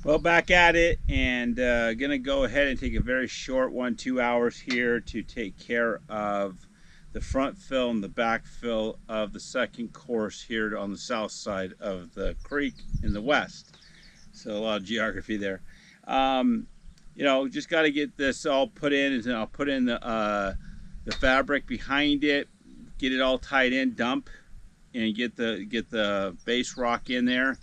Well, back at it, and gonna go ahead and take a very short 1-2 hours here to take care of the front fill and the back fill of the second course here on the south side of the creek in the west. So a lot of geography there. Um, just got to get this all put in, and I'll put in the fabric behind it, get it all tied in, dump, and get the base rock in there,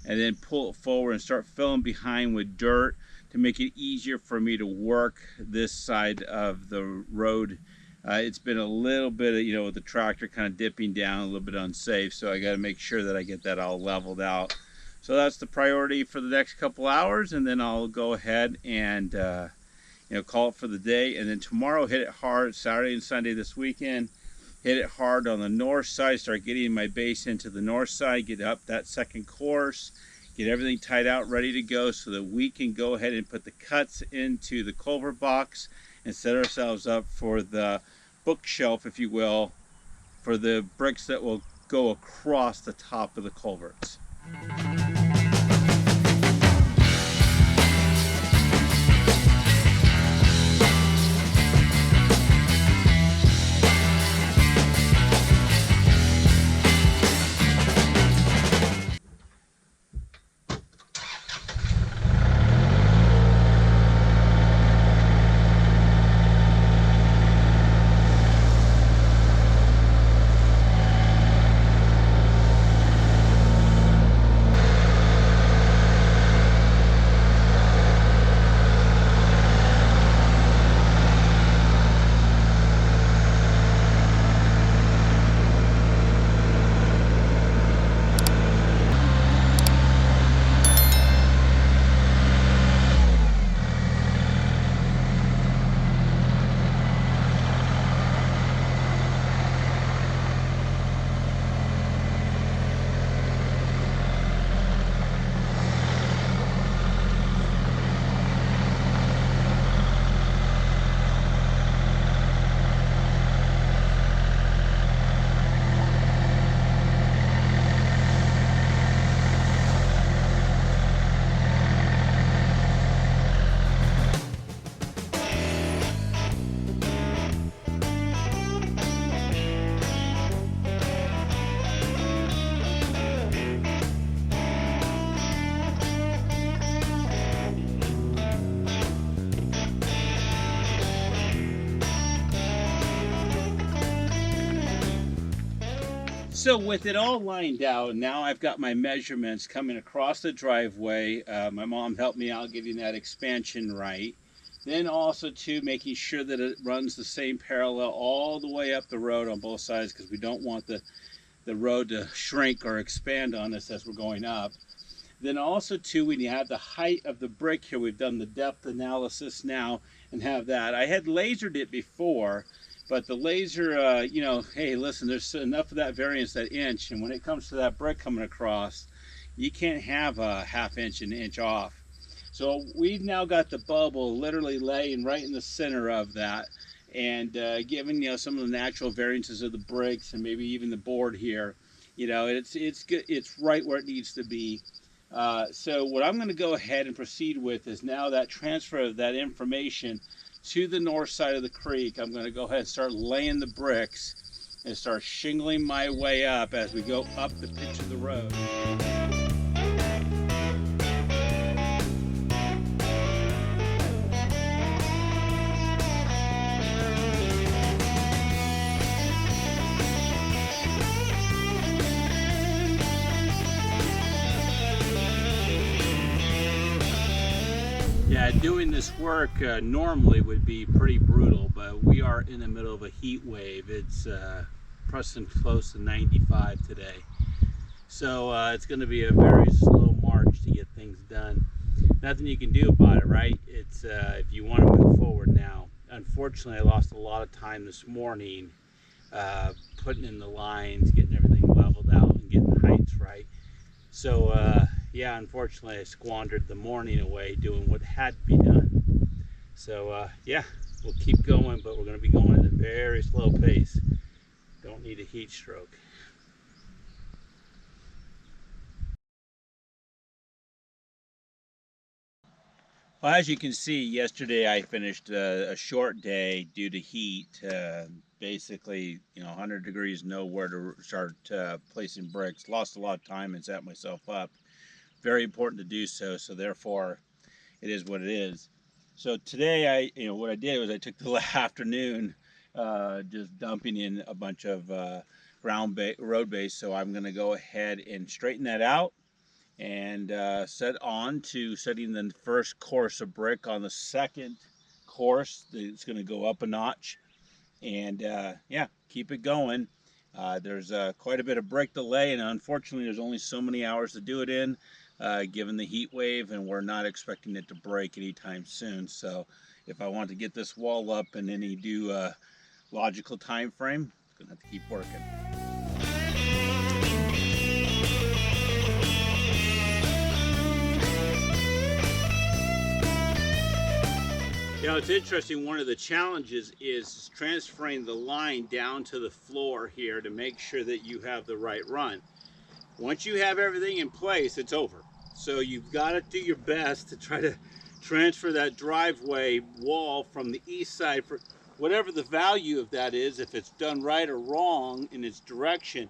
and then pull it forward and start filling behind with dirt to make it easier for me to work this side of the road. It's been a little bit of, with the tractor kind of dipping down, a little bit unsafe, so I got to make sure that I get that all leveled out. So that's the priority for the next couple hours, and then I'll go ahead and call it for the day. And then tomorrow, hit it hard. Saturday and Sunday this weekend, hit it hard on the north side, start getting my base into the north side, get up that second course, get everything tied out, ready to go, so that we can go ahead and put the cuts into the culvert box and set ourselves up for the bookshelf, if you will, for the bricks that will go across the top of the culverts. So with it all lined out, now I've got my measurements coming across the driveway. My mom helped me out getting that expansion right. Then also too, making sure that it runs the same parallel all the way up the road on both sides, because we don't want the road to shrink or expand on us as we're going up. Then also too, when you have the height of the brick here, we've done the depth analysis now and have that. I had lasered it before, but the laser, hey, listen, there's enough of that variance, that inch, and when it comes to that brick coming across, you can't have a ½ inch, an inch off. So we've now got the bubble literally laying right in the center of that, and given some of the natural variances of the bricks and maybe even the board here, it's good, it's right where it needs to be. So what I'm going to go ahead and proceed with is now that transfer of that information to the north side of the creek. I'm going to go ahead and start laying the bricks and start shingling my way up as we go up the pitch of the road. Yeah, doing this work normally would be pretty brutal, but we are in the middle of a heat wave. It's pressing close to 95 today. So it's going to be a very slow march to get things done. Nothing you can do about it, right? It's if you want to move forward now. Unfortunately, I lost a lot of time this morning putting in the lines, getting everything leveled out and getting the heights right. So yeah, unfortunately I squandered the morning away doing what had to be done. So yeah, we'll keep going, but we're going to be going at a very slow pace. Don't need a heat stroke. Well, as you can see, yesterday I finished a short day due to heat. Basically, 100 degrees, nowhere to start placing bricks. Lost a lot of time and set myself up. Very important to do so. So therefore, it is what it is. So today, what I did was I took the afternoon just dumping in a bunch of road base. So I'm going to go ahead and straighten that out and set on to setting the first course of brick on the second course. It's going to go up a notch, and yeah, keep it going. There's quite a bit of brick delay, and unfortunately there's only so many hours to do it in, given the heat wave, and we're not expecting it to break anytime soon. So if I want to get this wall up in any due logical time frame, I'm going to have to keep working. It's interesting. One of the challenges is transferring the line down to the floor here to make sure that you have the right run. Once you have everything in place, it's over. So you've got to do your best to try to transfer that driveway wall from the east side, for whatever the value of that is, if it's done right or wrong in its direction.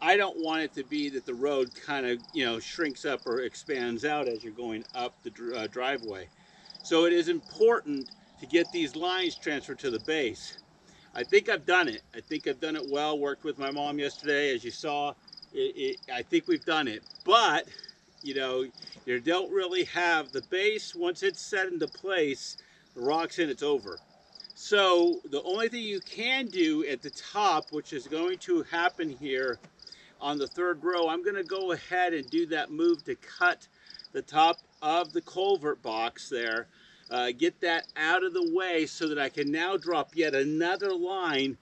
I don't want it to be that the road kind of, shrinks up or expands out as you're going up the driveway. So it is important to get these lines transferred to the base. I think I've done it. I think I've done it well. Worked with my mom yesterday, as you saw. I think we've done it. But, you don't really have the base. Once it's set into place, the rock's in, it's over. So the only thing you can do at the top, which is going to happen here on the third row, I'm going to go ahead and do that move to cut the top of the culvert box there, get that out of the way so that I can now drop yet another line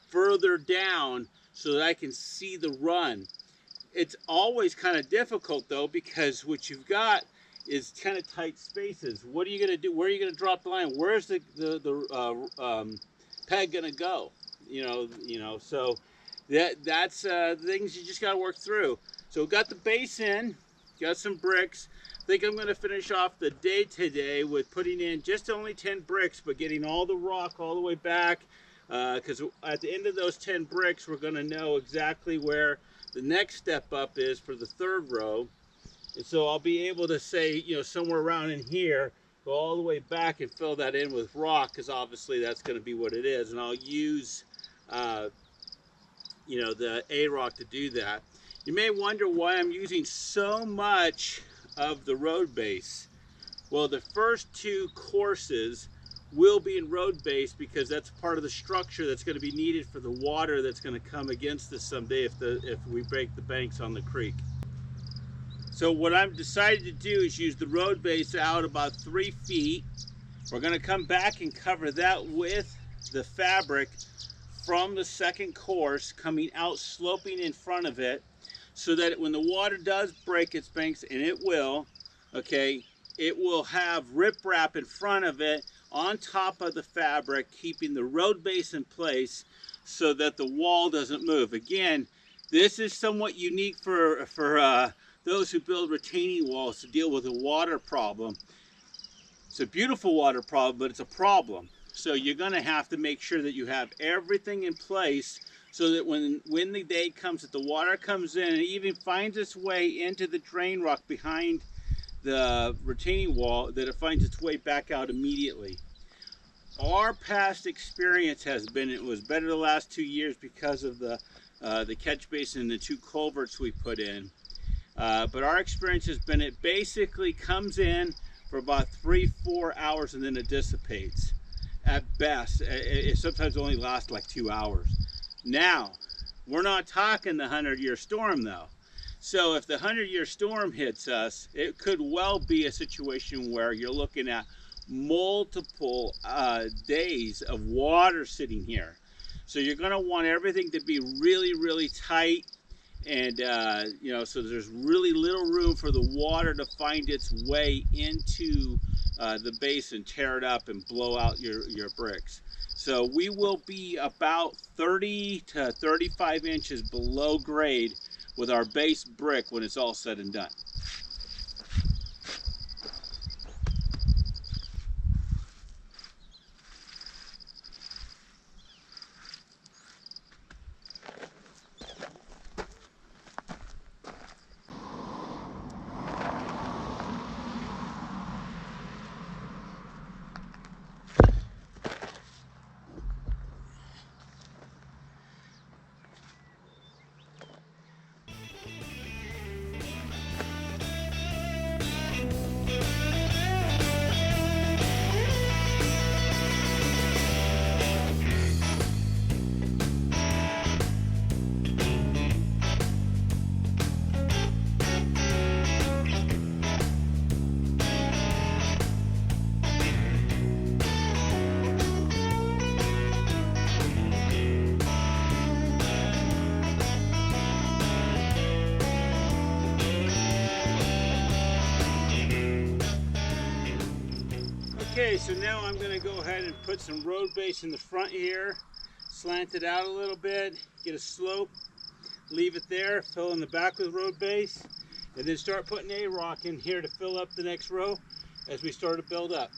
further down so that I can see the run. It's always kind of difficult though, because what you've got is kind of tight spaces. What are you going to do? Where are you going to drop the line? Where's the peg going to go? So that's things you just got to work through. So we've got the base in, got some bricks. I think I'm going to finish off the day today with putting in just only 10 bricks, but getting all the rock all the way back, because at the end of those 10 bricks, we're going to know exactly where the next step up is for the third row. And so I'll be able to say, somewhere around in here, go all the way back and fill that in with rock, because obviously that's going to be what it is. And I'll use, the A-rock to do that. You may wonder why I'm using so much of the road base. Well, the first two courses will be in road base because that's part of the structure that's going to be needed for the water that's going to come against us someday if we break the banks on the creek. So what I'm decided to do is use the road base out about 3 feet. We're going to come back and cover that with the fabric from the second course, coming out sloping in front of it, so that when the water does break its banks, and it will, okay, it will have riprap in front of it on top of the fabric, keeping the road base in place so that the wall doesn't move. Again, this is somewhat unique for those who build retaining walls to deal with a water problem. It's a beautiful water problem, but it's a problem. So you're going to have to make sure that you have everything in place so that when the day comes that the water comes in and even finds its way into the drain rock behind the retaining wall, that it finds its way back out immediately. Our past experience has been it was better the last 2 years because of the catch basin and the 2 culverts we put in. But our experience has been it basically comes in for about 3-4 hours and then it dissipates. At best, it sometimes only lasts like 2 hours. Now, we're not talking the 100-year storm though. So if the 100-year storm hits us, it could well be a situation where you're looking at multiple days of water sitting here. So you're going to want everything to be really, really tight, and so there's really little room for the water to find its way into the base and tear it up and blow out your bricks. So we will be about 30 to 35 inches below grade with our base brick when it's all said and done. Okay, so now I'm going to go ahead and put some road base in the front here, slant it out a little bit, get a slope, leave it there, fill in the back with road base, and then start putting A-rock in here to fill up the next row as we start to build up.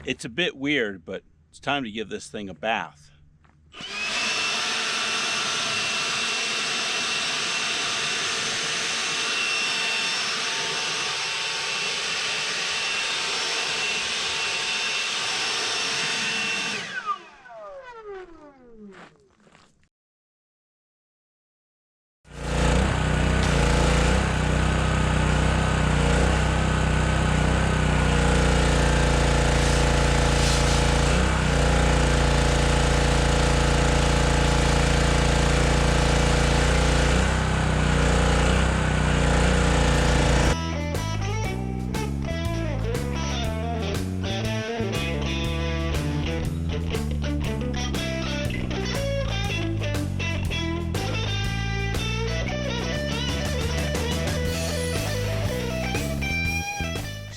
It's a bit weird, but it's time to give this thing a bath.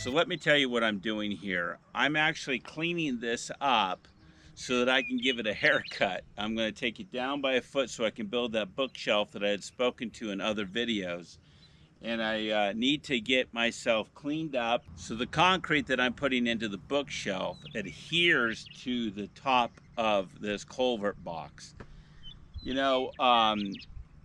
So let me tell you what I'm doing here. I'm actually cleaning this up so that I can give it a haircut. I'm going to take it down by a foot so I can build that bookshelf that I had spoken to in other videos. And I need to get myself cleaned up so the concrete that I'm putting into the bookshelf adheres to the top of this culvert box. You know,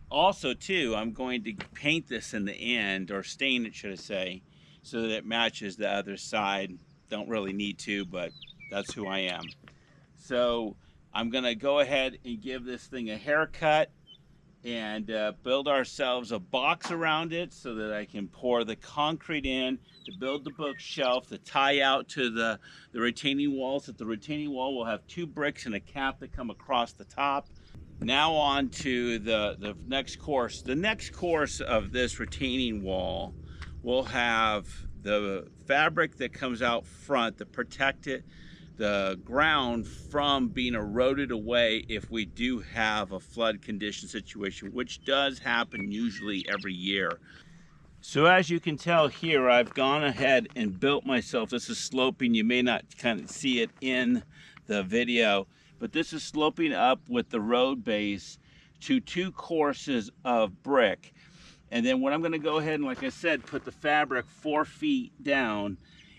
also too, I'm going to paint this in the end, or stain it, should I say, so that it matches the other side. Don't really need to, but that's who I am. So I'm gonna go ahead and give this thing a haircut and build ourselves a box around it so that I can pour the concrete in to build the bookshelf, to tie out to the retaining walls. That the retaining wall will have 2 bricks and a cap that come across the top. Now on to the next course. The next course of this retaining wall will have the fabric that comes out front to protect the ground from being eroded away if we do have a flood condition situation, which does happen usually every year. So as you can tell here, I've gone ahead and built myself, this is sloping, you may not kind of see it in the video, but this is sloping up with the road base to 2 courses of brick. And then what I'm going to go ahead and, like I said, put the fabric 4 feet down,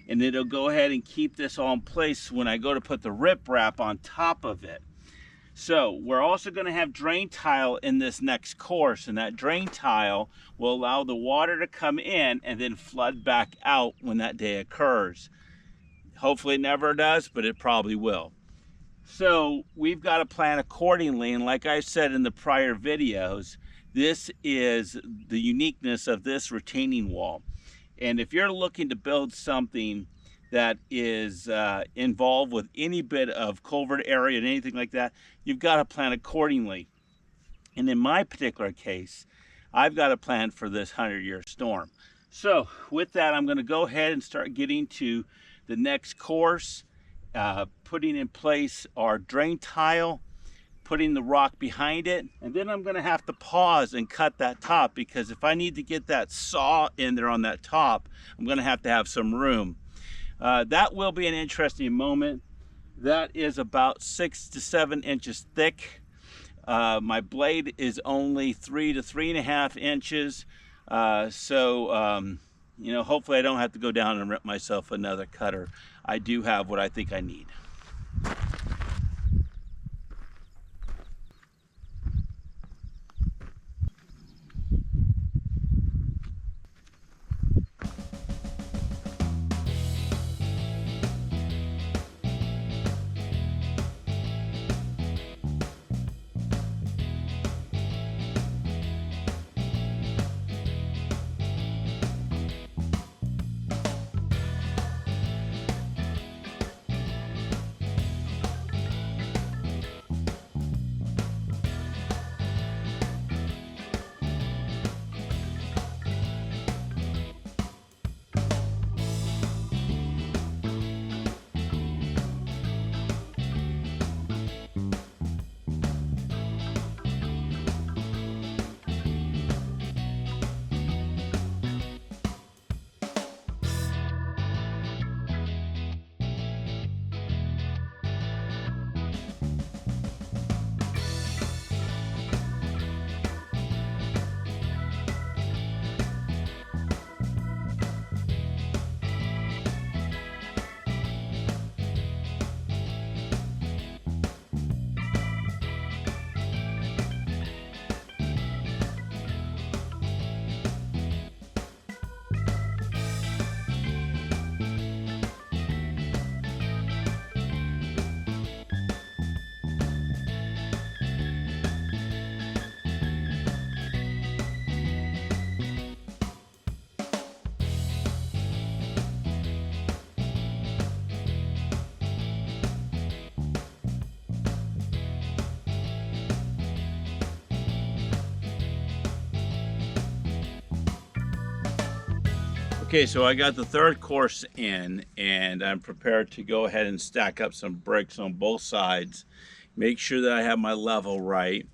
and it'll go ahead and keep this all in place when I go to put the riprap on top of it. So we're also going to have drain tile in this next course, and that drain tile will allow the water to come in and then flood back out when that day occurs. Hopefully it never does, but it probably will. So we've got to plan accordingly, and like I said in the prior videos, this is the uniqueness of this retaining wall. And if you're looking to build something that is involved with any bit of culvert area and anything like that, you've got to plan accordingly. And in my particular case, I've got to plan for this 100-year storm. So with that, I'm going to go ahead and start getting to the next course, putting in place our drain tile, putting the rock behind it, and then I'm going to have to pause and cut that top, because if I need to get that saw in there on that top, I'm going to have some room. That will be an interesting moment. That is about 6 to 7 inches thick. My blade is only 3 to 3.5 inches. You know, hopefully I don't have to go down and rent myself another cutter. I do have what I think I need. Okay, so I got the third course in, and I'm prepared to go ahead and stack up some bricks on both sides. Make sure that I have my level right.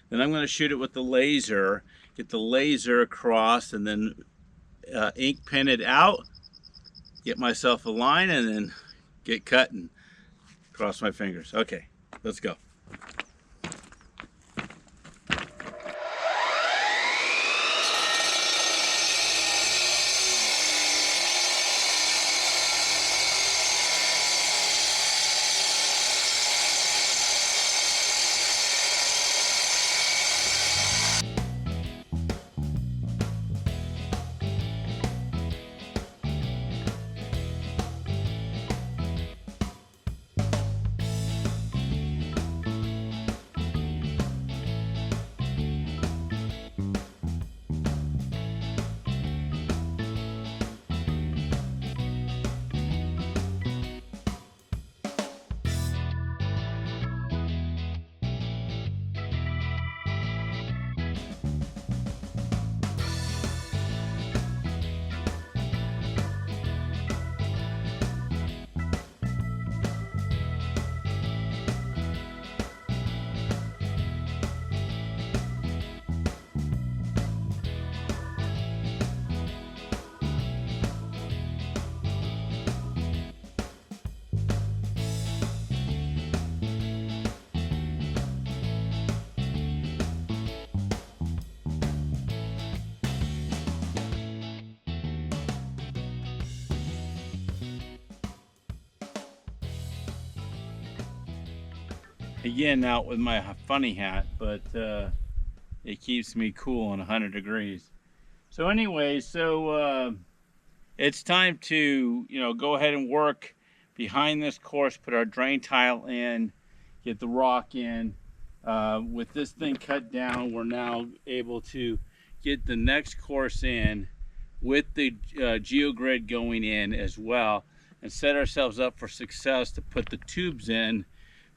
Then I'm going to shoot it with the laser, get the laser across, and then ink pen it out, get myself a line, and then get cutting. Cross my fingers. Okay, let's go. Again, out with my funny hat, but it keeps me cool in 100 degrees. So anyway, it's time to, you know, go ahead and work behind this course, put our drain tile in, get the rock in. With this thing cut down, we're now able to get the next course in with the geogrid going in as well, and set ourselves up for success to put the tubes in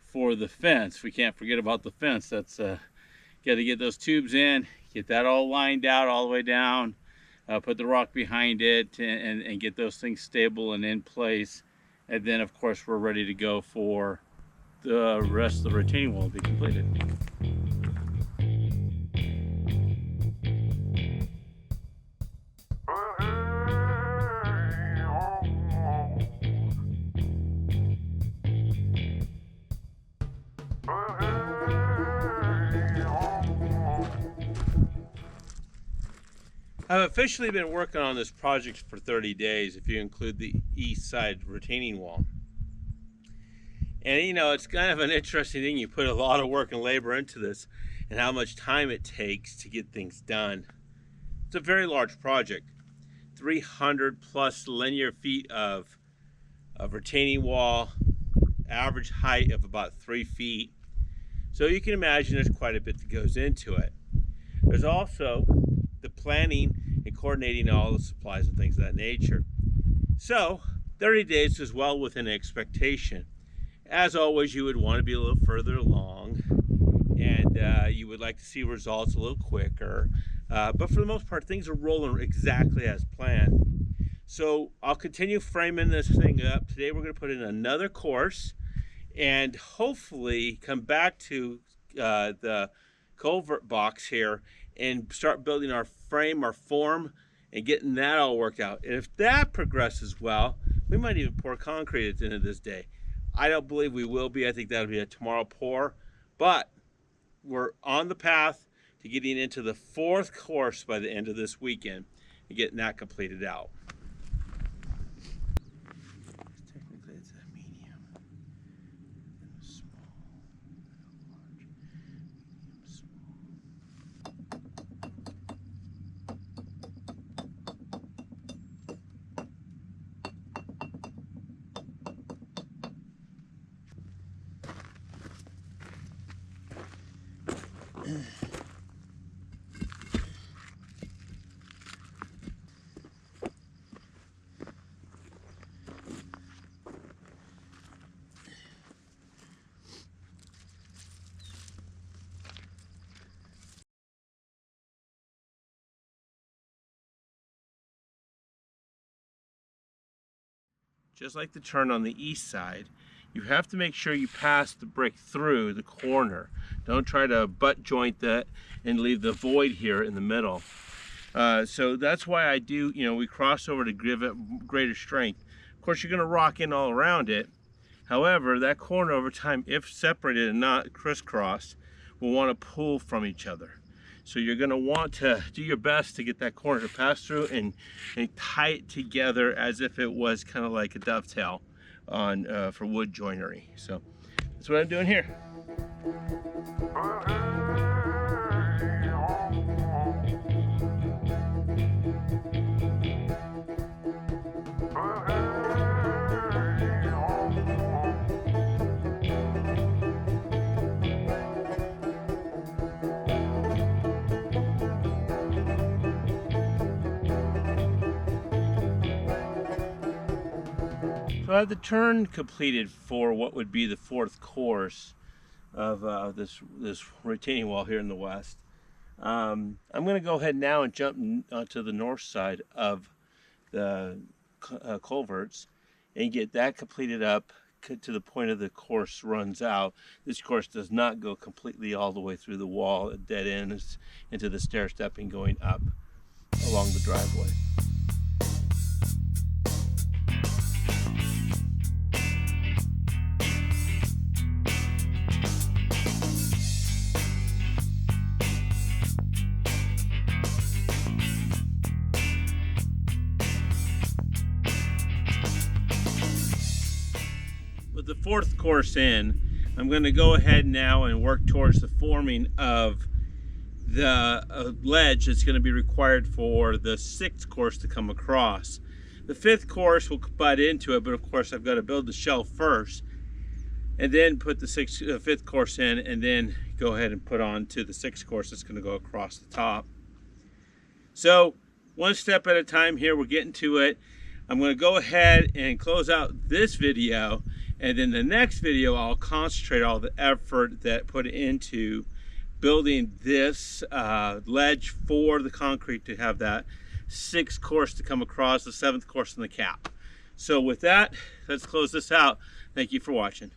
for the fence. We can't forget about the fence. That's got to get those tubes in, get that all lined out all the way down, put the rock behind it, and get those things stable and in place. And then of course we're ready to go for the rest of the retaining wall to be completed. I've officially been working on this project for 30 days if you include the east side retaining wall. And you know, it's kind of an interesting thing. You put a lot of work and labor into this and how much time it takes to get things done. It's a very large project. 300 plus linear feet of retaining wall, average height of about 3 feet. So you can imagine there's quite a bit that goes into it. There's also the planning and coordinating all the supplies and things of that nature. So 30 days is well within expectation. As always, you would want to be a little further along, and you would like to see results a little quicker. But for the most part, things are rolling exactly as planned. So I'll continue framing this thing up. Today we're going to put in another course and hopefully come back to the culvert box here and start building our frame, our form, and getting that all worked out. And if that progresses well, we might even pour concrete at the end of this day. I don't believe we will be. I think that'll be a tomorrow pour, but we're on the path to getting into the 4th course by the end of this weekend and getting that completed out. Technically it's a medium, then a small, large, medium, small. Just like the turn on the east side, you have to make sure you pass the brick through the corner. Don't try to butt joint that and leave the void here in the middle. So that's why I do, we cross over to give it greater strength. Of course, you're going to rock in all around it. However, that corner over time, if separated and not crisscrossed, will want to pull from each other. So you're going to want to do your best to get that corner to pass through and tie it together as if it was kind of like a dovetail on for wood joinery. So that's what I'm doing here. So I have the turn completed for what would be the 4th course of this retaining wall here in the west. I'm going to go ahead now and jump onto the north side of the culverts and get that completed up to the point of the course runs out. This course does not go completely all the way through the wall. It dead ends into the stair stepping going up along the driveway. With the 4th course in, I'm going to go ahead now and work towards the forming of the ledge that's going to be required for the 6th course to come across. The 5th course will butt into it, but of course I've got to build the shelf first and then put the 5th course in, and then go ahead and put on to the 6th course that's going to go across the top. So one step at a time here, we're getting to it. I'm going to go ahead and close out this video, and then the next video I'll concentrate all the effort that put into building this ledge for the concrete to have that 6th course to come across, the 7th course in the cap. So with that, let's close this out. Thank you for watching.